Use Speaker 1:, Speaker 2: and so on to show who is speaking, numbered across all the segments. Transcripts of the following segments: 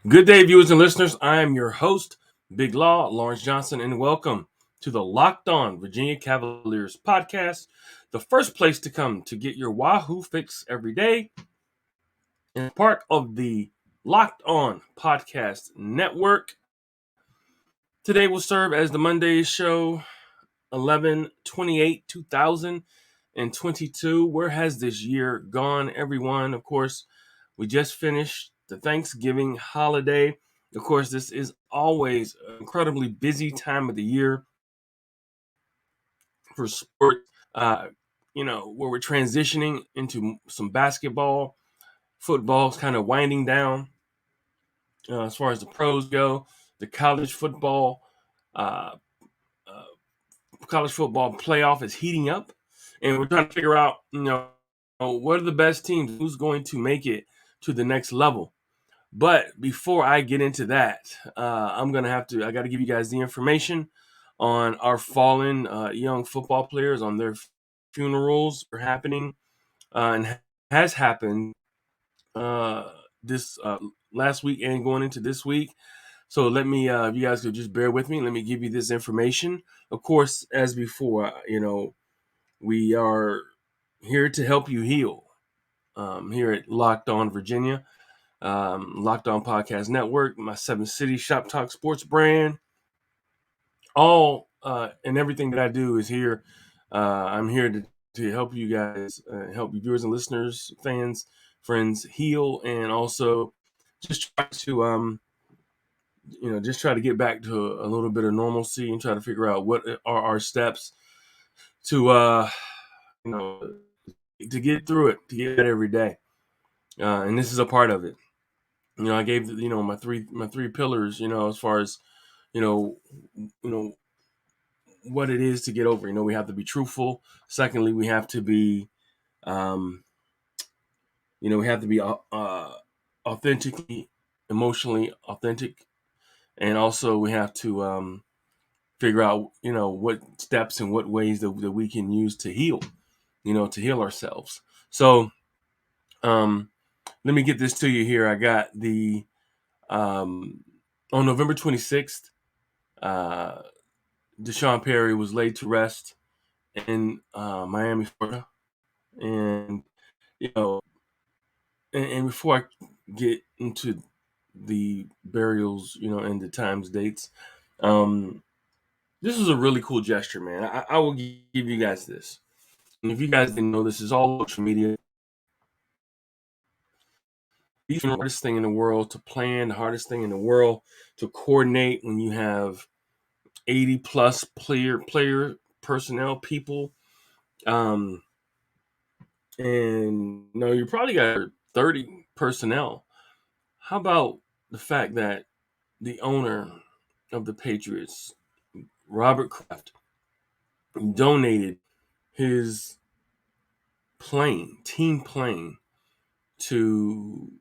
Speaker 1: Good day, viewers and listeners. I am your host, Big Law, Lawrence Johnson, and welcome to the Locked On Virginia Cavaliers podcast, the first place to come to get your Wahoo fix every day, and part of the Locked On Podcast Network. Today will serve as the Monday show, 11/28/2022. Where has this year gone, everyone? Of course, we just finished the Thanksgiving holiday. Of course, this is always an incredibly busy time of the year for sports, where we're transitioning into some basketball. Football's kind of winding down as far as the pros go. The uh, college football playoff is heating up, and we're trying to figure out, what are the best teams, who's going to make it to the next level. But before I get into that, I got to give you guys the information on our fallen young football players, on their funerals are happening and has happened this last week and going into this week. So let me, if you guys could just bear with me, let me give you this information. Of course, as before, we are here to help you heal here at Locked On Virginia, Locked On Podcast Network, my Seven City Shop Talk Sports brand. All and everything that I do is here. I'm here to help you guys, help you viewers and listeners, fans, friends heal, and also just try to just try to get back to a little bit of normalcy and try to figure out what are our steps to you know to get through it, to get it every day. And this is a part of it. I gave my three pillars. As far as you know, you know what it is to get over. We have to be truthful. Secondly, we have to be, um, we have to be authentically, emotionally authentic, and also we have to figure out, what steps and what ways that we can use to heal, to heal ourselves. So, um, let me get this to you here. I got the on November 26th, uh, Deshaun Perry was laid to rest in Miami, Florida, and you know, and before I get into the burials, and the times, dates, um, this is a really cool gesture, man. I will give you guys this. And if you guys didn't know, this is all social media. The hardest thing in the world to plan, the hardest thing in the world to coordinate when you have 80 plus player personnel people. Um, and you probably got 30 personnel. How about the fact that the owner of the Patriots, Robert Kraft, donated his team plane, to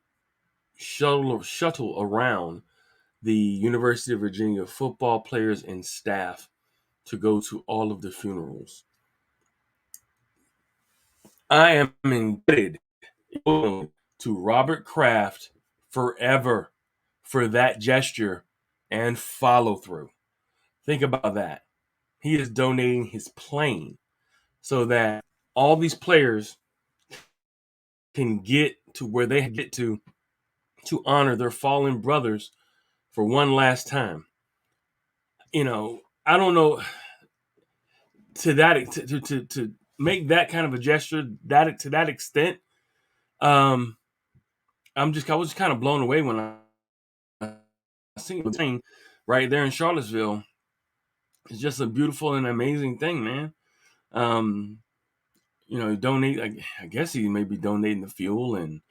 Speaker 1: shuttle around the University of Virginia football players and staff to go to all of the funerals. I am indebted to Robert Kraft forever for that gesture and follow through. Think about that. He is donating his plane so that all these players can get to where they get to honor their fallen brothers for one last time. I don't know, to make that kind of a gesture that to that extent. Um, I was kind of blown away when I seen it right there in Charlottesville. It's just a beautiful and amazing thing, man. Um, donate. I guess he may be donating the fuel and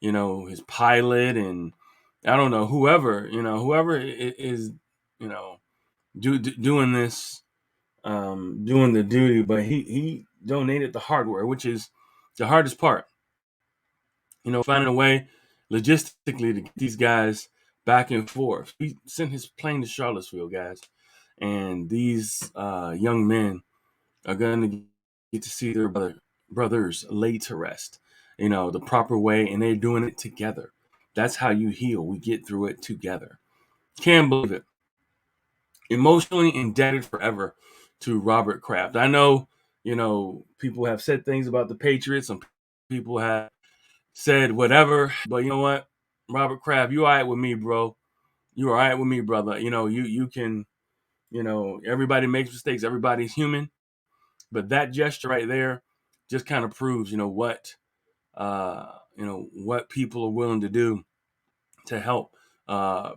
Speaker 1: his pilot, and I don't know, whoever is doing this, doing the duty, but he donated the hardware, which is the hardest part. Finding a way logistically to get these guys back and forth. He sent his plane to Charlottesville, guys, and these young men are going to get to see their brothers laid to rest, the proper way, and they're doing it together. That's how you heal. We get through it together. Can't believe it. Emotionally indebted forever to Robert Kraft. I know, people have said things about the Patriots. Some people have said whatever, but you know what? Robert Kraft, you all right with me, bro. You all right with me, brother. You can, everybody makes mistakes. Everybody's human. But that gesture right there just kind of proves, what people are willing to do to help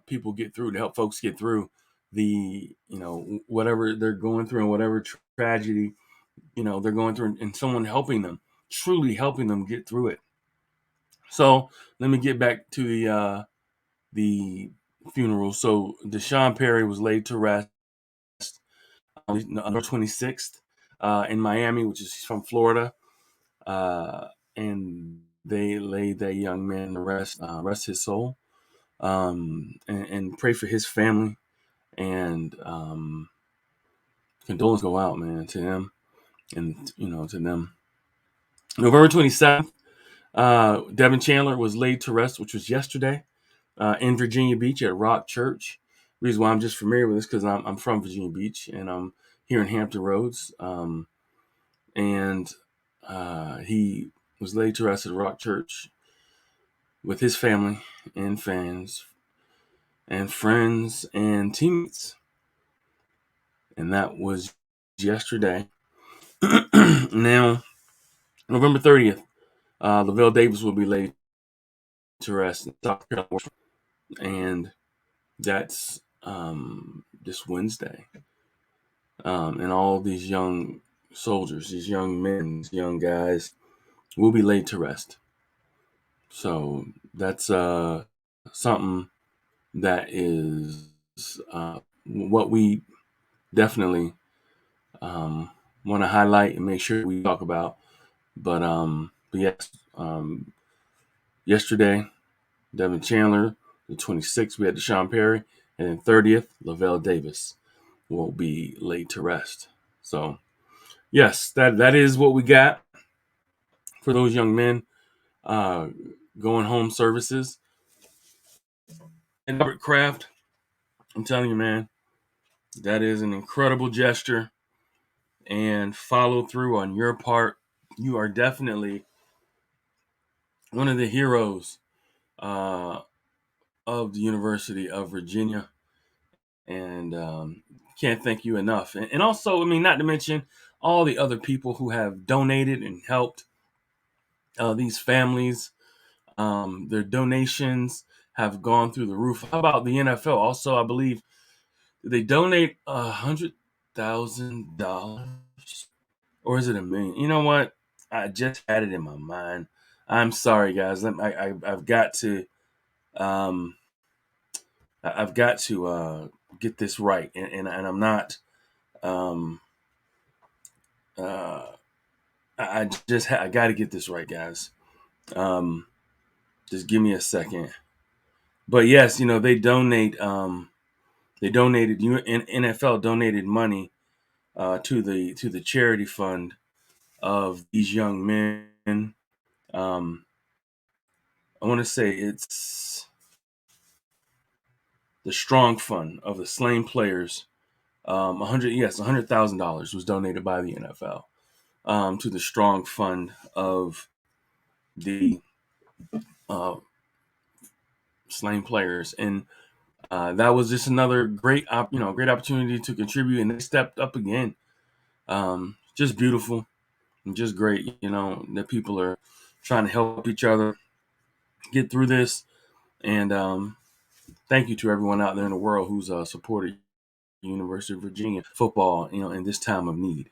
Speaker 1: people get through, to help folks get through the, whatever they're going through and whatever tragedy, they're going through, and someone helping them, truly helping them get through it. So let me get back to the funeral. So Deshaun Perry was laid to rest on November 26th in Miami, which is from Florida. And they laid that young man to rest his soul, and pray for his family. And condolences go out, man, to him and, to them. November 27th, Devin Chandler was laid to rest, which was yesterday, in Virginia Beach at Rock Church. The reason why I'm just familiar with this because I'm from Virginia Beach and I'm here in Hampton Roads. And he was laid to rest at Rock Church with his family and fans and friends and teammates. And that was yesterday. Now, November 30th, Lavelle Davis will be laid to rest in South Carolina. And that's this Wednesday. And all these young soldiers, these young men, these young guys will be laid to rest. So that's something that is what we definitely want to highlight and make sure we talk about. But yes, yesterday, Devin Chandler, the 26th, we had Deshaun Perry, and then 30th, Lavelle Davis will be laid to rest. So, yes, that is what we got for those young men going home services. And Robert Kraft, I'm telling you, man, that is an incredible gesture and follow through on your part. You are definitely one of the heroes of the University of Virginia, and can't thank you enough. And also, I mean, not to mention all the other people who have donated and helped these families. Their donations have gone through the roof. How about the NFL? Also, I believe they donate $100,000, or is it $1 million? You know what? I just had it in my mind. I'm sorry, guys. I've got to. I've got to get this right, and I'm not. Um, uh, I got to get this right, guys. Um, just give me a second. But yes, they donate. They donated. NFL donated money to the charity fund of these young men. I want to say it's the Strong Fund of the slain players. $100,000 was donated by the NFL to the Strong Fund of the uh, slain players, and that was just another great opportunity to contribute, and they stepped up again. Just beautiful and just great, that people are trying to help each other get through this, and thank you to everyone out there in the world who's supported University of Virginia football, in this time of need.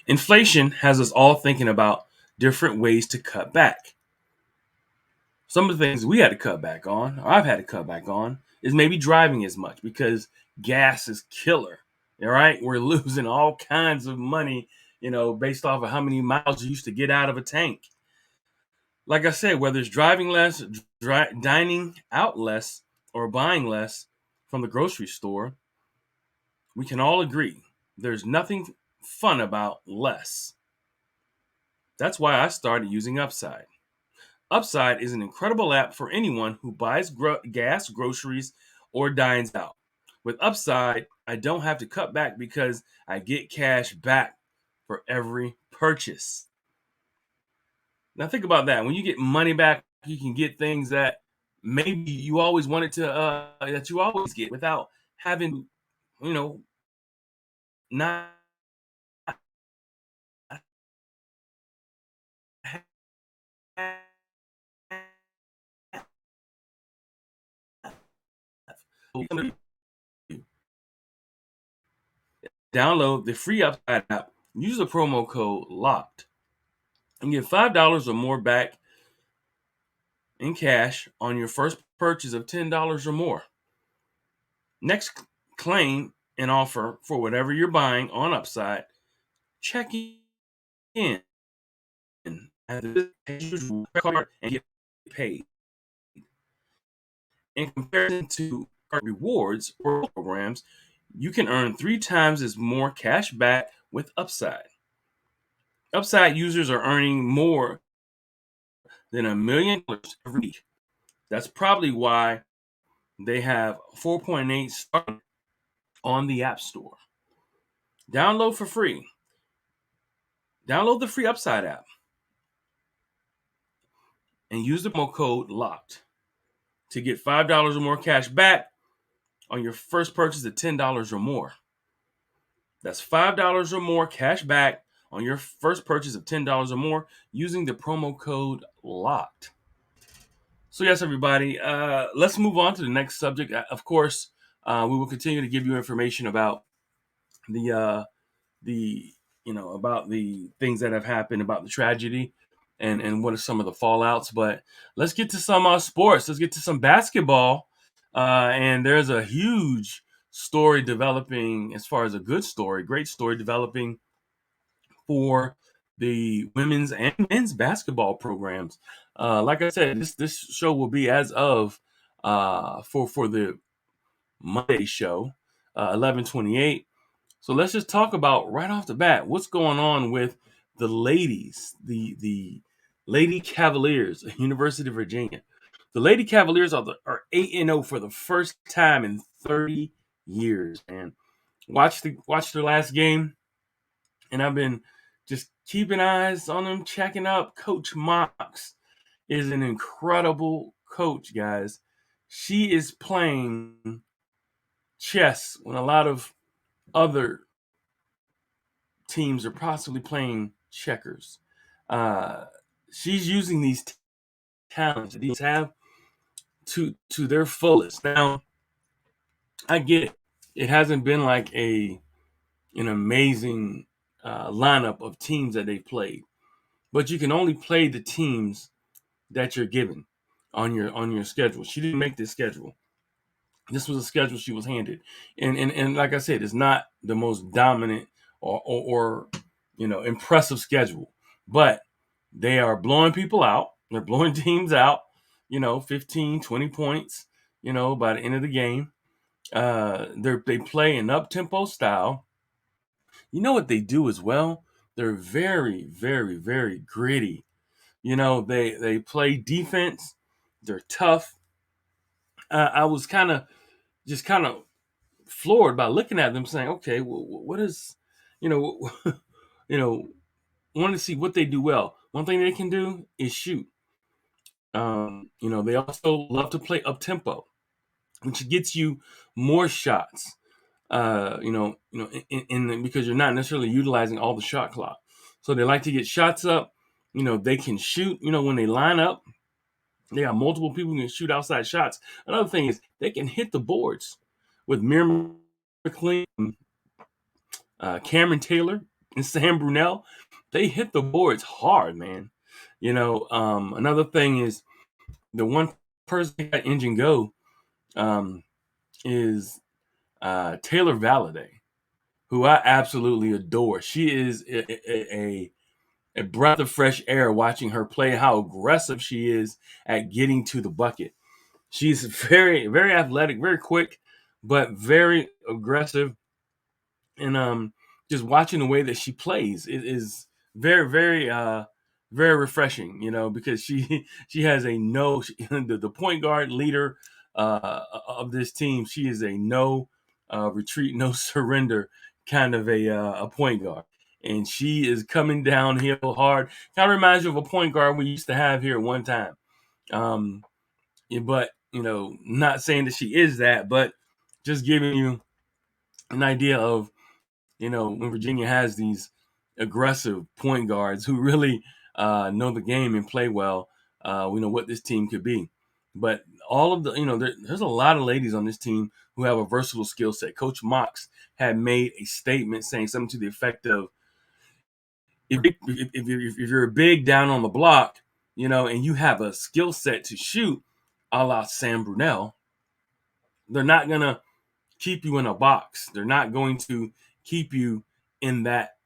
Speaker 1: Inflation has us all thinking about different ways to cut back. Some of the things we had to cut back on, or I've had to cut back on, is maybe driving as much because gas is killer. All right, we're losing all kinds of money, based off of how many miles you used to get out of a tank. Like I said, whether it's driving less, dining out less, or buying less from the grocery store, we can all agree there's nothing fun about less. That's why I started using Upside. Upside is an incredible app for anyone who buys gas, groceries, or dines out. With Upside, I don't have to cut back because I get cash back for every purchase. Now think about that. When you get money back, you can get things that maybe you always wanted to that you always get without having, you know, not download the free Upside app. Use the promo code LOCKED and get $5 or more back in cash on your first purchase of $10 or more. Next, claim an offer for whatever you're buying on Upside. Check in at the card and get paid. In comparison to rewards or programs, you can earn 3 times as more cash back with Upside. Upside users are earning more than $1 million every week. That's probably why they have 4.8 stars on the App Store. Download for free. Download the free Upside app and use the promo code LOCKED to get $5 or more cash back on your first purchase of $10 or more. That's $5 or more cash back on your first purchase of $10 or more using the promo code LOCKED. So yes, everybody, let's move on to the next subject. Of course, we will continue to give you information about the about the things that have happened, about the tragedy, and what are some of the fallouts. But let's get to some sports. Let's get to some basketball. And there's a huge story developing, as far as a good story, great story developing for the women's and men's basketball programs. Like I said, this show will be as of for the Monday show, 11/28. So let's just talk about right off the bat what's going on with the ladies, the Lady Cavaliers of University of Virginia. The Lady Cavaliers are 8-0 for the first time in 30 years. And watch their last game, and I've been just keeping eyes on them, checking up. Coach Mox is an incredible coach, guys. She is playing chess when a lot of other teams are possibly playing checkers. Uh, she's using these talents that these have to their fullest. Now, I get it. It hasn't been like an amazing lineup of teams that they've played, but you can only play the teams that you're given on your schedule. She didn't make this schedule. This was a schedule she was handed, and like I said, it's not the most dominant or impressive schedule, but they are blowing people out. They're blowing teams out, 15, 20 points, by the end of the game. They play an up-tempo style. You know what they do as well? They're very, very, very gritty. They play defense. They're tough. I was kind of floored by looking at them, saying, "Okay, well, what is, you know, you know, want to see what they do well. One thing they can do is shoot. They also love to play up tempo, which gets you more shots. Because you're not necessarily utilizing all the shot clock. So they like to get shots up. They can shoot. When they line up, they got multiple people who can shoot outside shots. Another thing is they can hit the boards with Miriam McLean, Cameron Taylor, and Sam Brunell. They hit the boards hard, man. Another thing is the one person that engine go is Taylor Valladay, who I absolutely adore. She is a breath of fresh air watching her play, how aggressive she is at getting to the bucket. She's very, very athletic, very quick, but very aggressive. And just watching the way that she plays, it is very, very very refreshing, because she has a no the point guard leader of this team. She is a no retreat, no surrender kind of a point guard, and she is coming downhill hard. Kind of reminds you of a point guard we used to have here at one time. Um, but not saying that she is that, but just giving you an idea of when Virginia has these aggressive point guards who really know the game and play well, we know what this team could be. But all of the, there's a lot of ladies on this team who have a versatile skill set. Coach Mox had made a statement saying something to the effect of, if you're big down on the block, and you have a skill set to shoot, a la Sam Brunel, they're not gonna keep you in a box. They're not going to keep you in that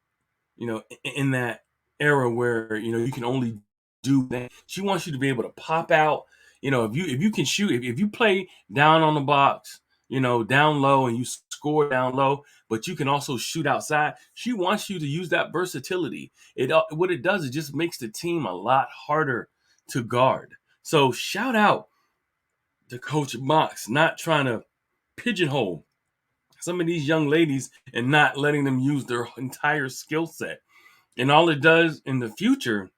Speaker 1: in that era where you can only do that. She wants you to be able to pop out. If you can shoot, if you play down on the box, down low, and you score down low, but you can also shoot outside. She wants you to use that versatility. What it does, it just makes the team a lot harder to guard. So shout out to Coach Mox, not trying to pigeonhole some of these young ladies and not letting them use their entire skill set. And all it does in the future,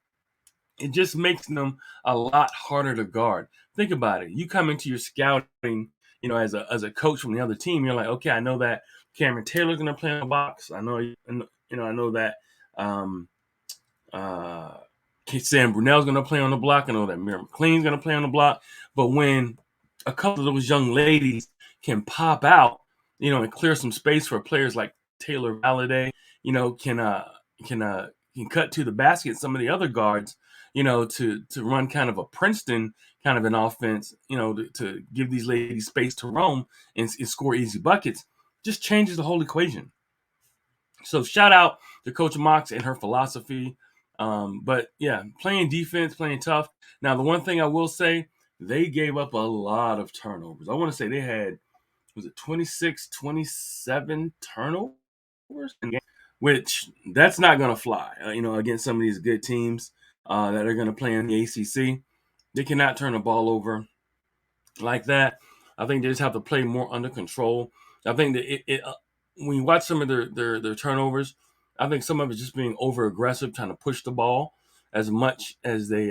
Speaker 1: it just makes them a lot harder to guard. Think about it. You come into your scouting, as a coach from the other team, you're like, okay, I know that Cameron Taylor's going to play in the box. I know that um, uh, Sam Brunel's going to play on the block. I know that Mira McLean's going to play on the block. But when a couple of those young ladies can pop out, and clear some space for players like Taylor Valladay, can cut to the basket. Some of the other guards, to run kind of a Princeton kind of an offense, to give these ladies space to roam and score easy buckets, just changes the whole equation. So shout out to Coach Mox and her philosophy. But yeah, playing defense, playing tough. Now, the one thing I will say, they gave up a lot of turnovers. I want to say they had, was it 26, 27 turnovers? Which that's not going to fly, against some of these good teams that are going to play in the ACC. They cannot turn the ball over like that. I think they just have to play more under control. I think that when you watch some of their turnovers, I think some of it's just being over aggressive, trying to push the ball as much as they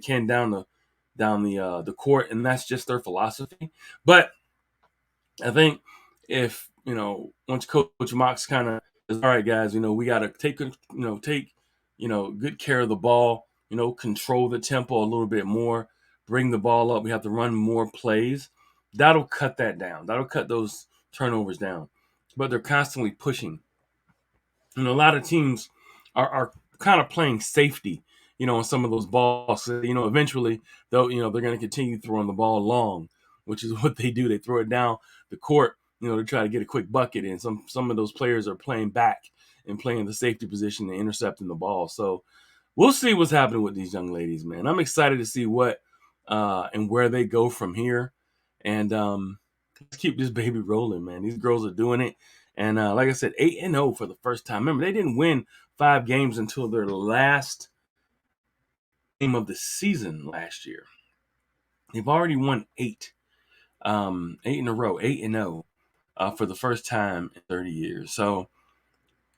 Speaker 1: can down the court, and that's just their philosophy. But I think if once Coach Mox kind of says, all right, guys, we got to take good care of the ball, control the tempo a little bit more, bring the ball up. We have to run more plays. That'll cut that down. That'll cut those turnovers down. But they're constantly pushing. A lot of teams are kind of playing safety, on some of those balls. So, eventually they're going to continue throwing the ball long, which is what they do. They throw it down the court, to try to get a quick bucket. And some of those players are playing back and playing the safety position and intercepting the ball. So we'll see what's happening with these young ladies, man. I'm excited to see what and where they go from here. And let's keep this baby rolling, man. These girls are doing it. And like I said, 8-0 for the first time. Remember, they didn't win 5 games until their last game of the season last year. They've already won 8, 8 in a row, 8-0 for the first time in 30 years. So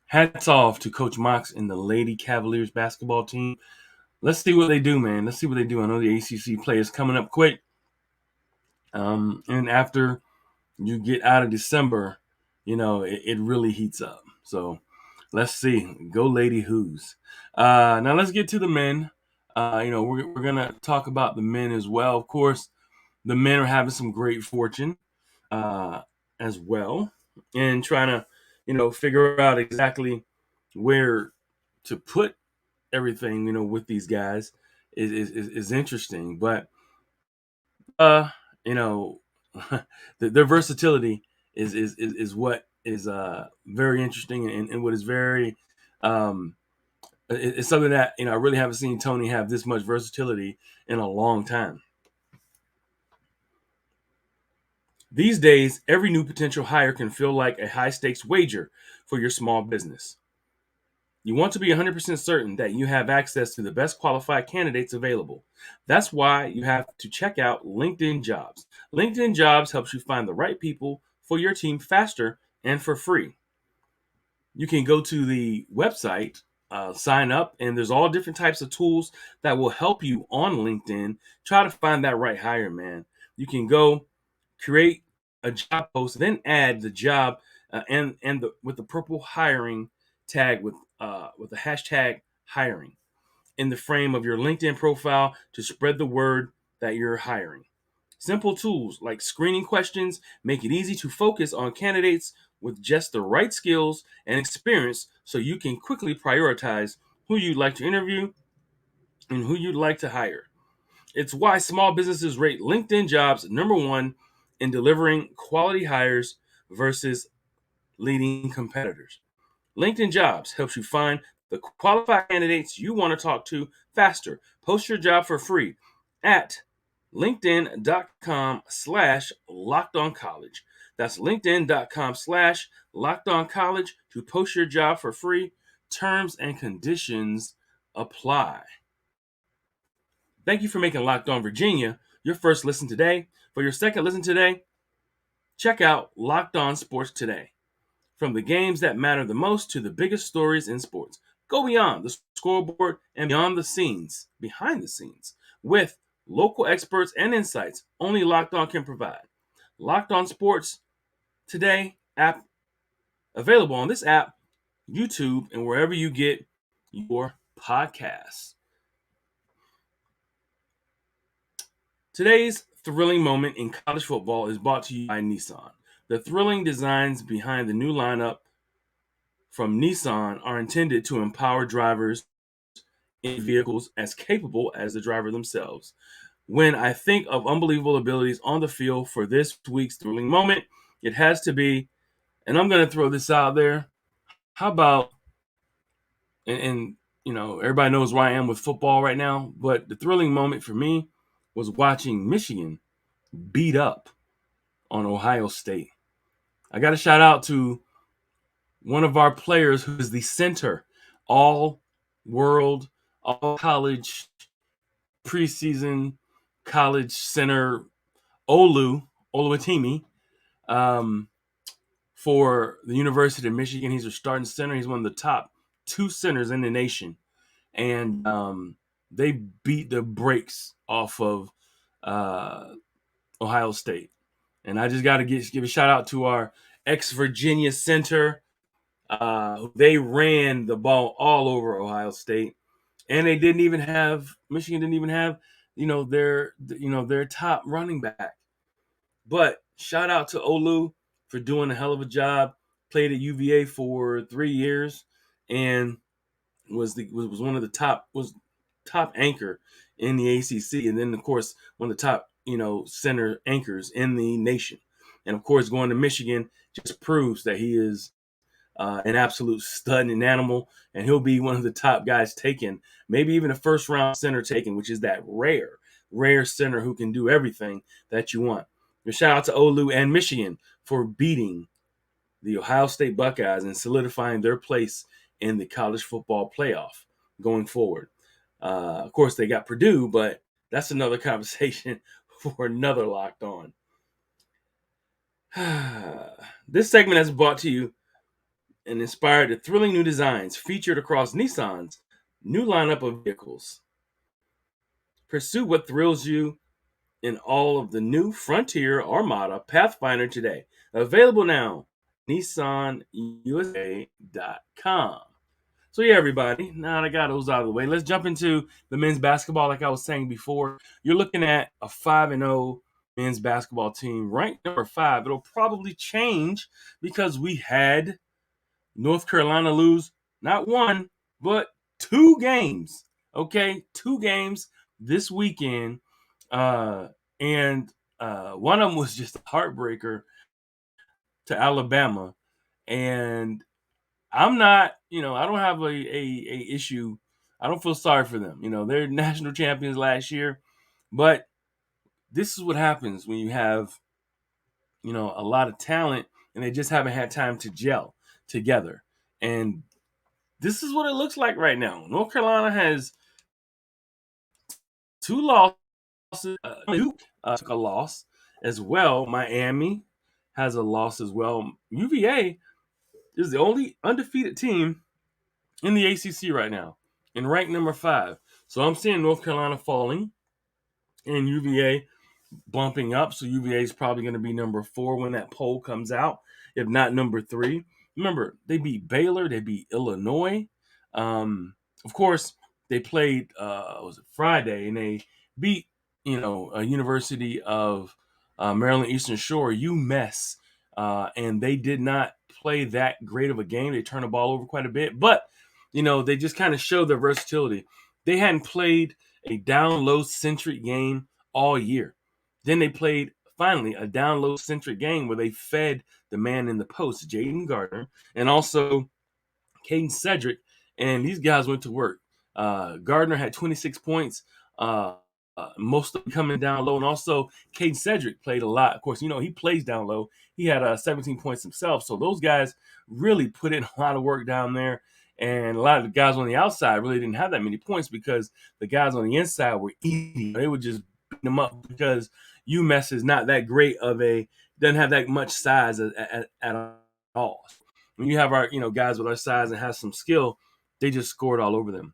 Speaker 1: hats off to Coach Mox and the Lady Cavaliers basketball team. Let's see what they do, man. Let's see what they do. I know the ACC play is coming up quick. And after you get out of December, it really heats up. So let's see. Go Lady Who's. Now let's get to the men. We're going to talk about the men as well. Of course, the men are having some great fortune as well and trying to, figure out exactly where to put everything, with these guys is interesting. But uh, you know, their versatility is what is very interesting and what is very um it's something that I really haven't seen Tony have this much versatility in a long time. These days, every new potential hire can feel like a high stakes wager for your small business. You want to be 100% certain that you have access to the best qualified candidates available. That's why you have to check out LinkedIn Jobs. LinkedIn Jobs helps you find the right people for your team faster and for free. You can go to the website, sign up, and there's all different types of tools that will help you on LinkedIn. Try to find that right hire, man. You can go create a job post, then add the job and the with the purple hiring tag with the hashtag hiring in the frame of your LinkedIn profile to spread the word that you're hiring. Simple tools like screening questions make it easy to focus on candidates with just the right skills and experience so you can quickly prioritize who you'd like to interview and who you'd like to hire. It's why small businesses rate LinkedIn jobs number one in delivering quality hires versus leading competitors. LinkedIn Jobs helps you find the qualified candidates you want to talk to faster. Post your job for free at linkedin.com/lockedoncollege. That's linkedin.com/lockedoncollege to post your job for free. Terms and conditions apply. Thank you for making Locked On Virginia your first listen today. For your second listen today, check out Locked On Sports Today. From the games that matter the most to the biggest stories in sports. Go beyond the scoreboard and behind the scenes, with local experts and insights only Locked On can provide. Locked On Sports Today app available on this app, YouTube, and wherever you get your podcasts. Today's thrilling moment in college football is brought to you by Nissan. The thrilling designs behind the new lineup from Nissan are intended to empower drivers in vehicles as capable as the driver themselves. When I think of unbelievable abilities on the field for this week's thrilling moment, it has to be, and I'm going to throw this out there. How about, and everybody knows where I am with football right now, but the thrilling moment for me was watching Michigan beat up on Ohio State. I got to shout out to one of our players who is the center, all world, all college, preseason college center, Oluwatimi, um, for the University of Michigan. He's a starting center. He's one of the top two centers in the nation. And they beat the brakes off of Ohio State. And I just got to give a shout out to our ex-Virginia center. They ran the ball all over Ohio State, and Michigan didn't even have, their top running back. But shout out to Olu for doing a hell of a job. Played at UVA for 3 years, and was one of the top anchor in the ACC, and then of course one of the top center anchors in the nation. And of course, going to Michigan just proves that he is an absolute stud and animal, and he'll be one of the top guys taken, maybe even a first round center taken, which is that rare center who can do everything that you want. And shout out to Olu and Michigan for beating the Ohio State Buckeyes and solidifying their place in the college football playoff going forward. Of course, they got Purdue, but that's another conversation for another Locked On. This segment is brought to you and inspired the thrilling new designs featured across Nissan's new lineup of vehicles. Pursue what thrills you in all of the new Frontier, Armada, Pathfinder today. Available now, nissanusa.com. So yeah, everybody, now that I got those out of the way, let's jump into the men's basketball. Like I was saying before, you're looking at a 5-0 men's basketball team, ranked number 5. It'll probably change because we had North Carolina lose not one, but 2 games. Okay, 2 games this weekend. And one of them was just a heartbreaker to Alabama. And I'm not, I don't have a issue. I don't feel sorry for them. They're national champions last year. But this is what happens when you have, a lot of talent and they just haven't had time to gel together. And this is what it looks like right now. North Carolina has 2 losses. Duke took a loss as well. Miami has a loss as well. UVA is the only undefeated team in the ACC right now and ranked number 5. So I'm seeing North Carolina falling and UVA bumping up. So UVA is probably going to be number 4 when that poll comes out, if not number 3. Remember, they beat Baylor, they beat Illinois. Of course, they played was it Friday, and they beat a University of Maryland Eastern Shore, UMass, and they did not play that great of a game. They turned the ball over quite a bit, but they just kind of showed their versatility. They hadn't played a down low centric game all year. Then they played finally a down low centric game where they fed the man in the post, Jaden Gardner, and also Caden Cedric, and these guys went to work. Gardner had 26 points, most of them coming down low, and also Caden Cedric played a lot. Of course, he plays down low. He had 17 points himself, so those guys really put in a lot of work down there. And a lot of the guys on the outside really didn't have that many points because the guys on the inside were eating. They were just beating them up because UMass is not that great doesn't have that much size at all. When you have our guys with our size and have some skill, they just scored all over them.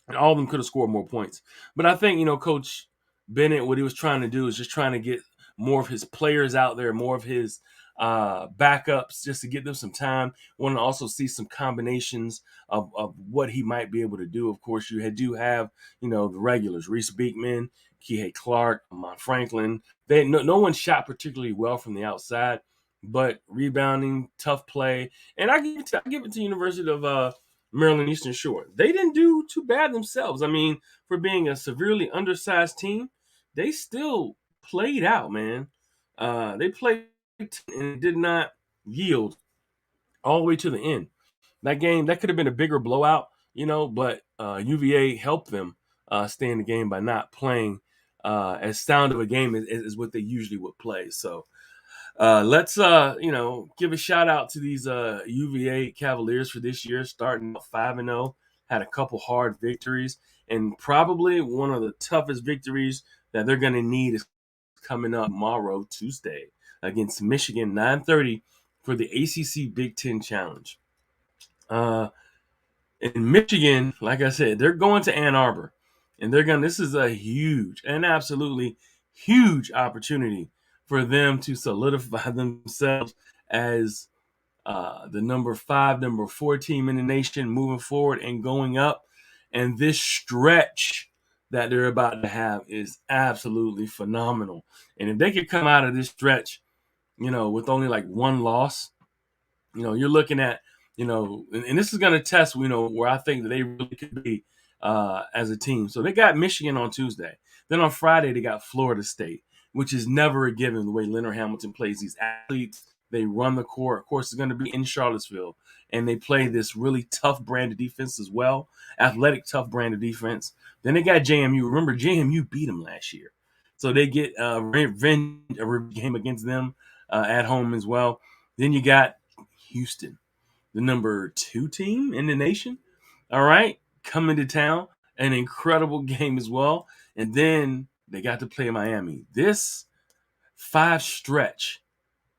Speaker 1: And all of them could have scored more points. But I think, Coach Bennett, what he was trying to do is just trying to get more of his players out there, more of his backups, just to get them some time. Want to also see some combinations of what he might be able to do. Of course, you do have, the regulars, Reese Beekman, Kihei Clark, Amon Franklin. No one shot particularly well from the outside, but rebounding, tough play. And I give it to University of Maryland Eastern Shore. They didn't do too bad themselves. I mean, for being a severely undersized team, they still played out, man. They played and did not yield all the way to the end. That game, that could have been a bigger blowout, but UVA helped them stay in the game by not playing as sound of a game as what they usually would play. So let's give a shout out to these UVA Cavaliers for this year, starting 5-0. Had a couple hard victories, and probably one of the toughest victories that they're going to need is coming up tomorrow, Tuesday, against Michigan, 9:30 for the ACC Big Ten Challenge. In Michigan, like I said, they're going to Ann Arbor, and this is a huge and absolutely huge opportunity for them to solidify themselves as the number 5, number 4 team in the nation moving forward and going up. And this stretch that they're about to have is absolutely phenomenal. And if they could come out of this stretch, with only like one loss, you're looking at, and this is going to test, where I think that they really could be as a team. So they got Michigan on Tuesday. Then on Friday, they got Florida State, which is never a given the way Leonard Hamilton plays these athletes. They run the court. Of course, it's going to be in Charlottesville. And they play this really tough brand of defense as well, athletic, tough brand of defense. Then they got JMU. Remember, JMU beat them last year. So they get a revenge game against them at home as well. Then you got Houston, the number 2 team in the nation. All right, coming to town, an incredible game as well. And then they got to play Miami. This 5 stretch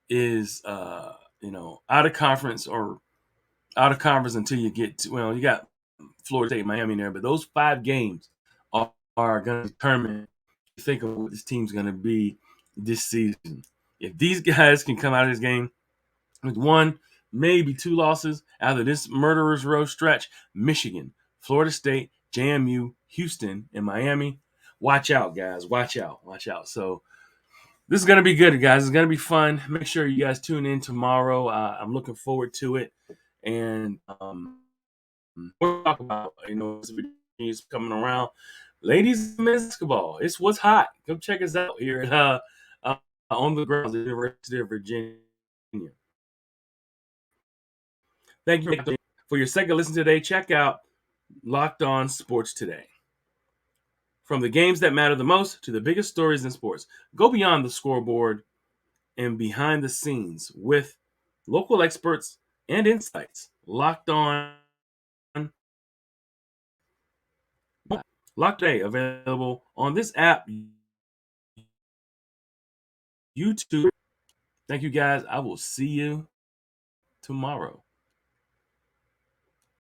Speaker 1: is, out of conference until you get to, you got Florida State, Miami in there, but those 5 games are going to determine, you think of what this team's going to be this season. If these guys can come out of this game with 1, maybe 2 losses out of this murderer's row stretch, Michigan, Florida State, JMU, Houston, and Miami, watch out, guys. Watch out. Watch out. So this is going to be good, guys. It's going to be fun. Make sure you guys tune in tomorrow. I'm looking forward to it. And we'll talk about, is coming around. Ladies and basketball, it's what's hot. Come check us out here at on the grounds at the University of Virginia. Thank you for your second listen today. Check out Locked On Sports Today. From the games that matter the most to the biggest stories in sports, go beyond the scoreboard and behind the scenes with local experts and insights. Locked On Lock Day, available on this app, YouTube. Thank you guys. I will see you tomorrow.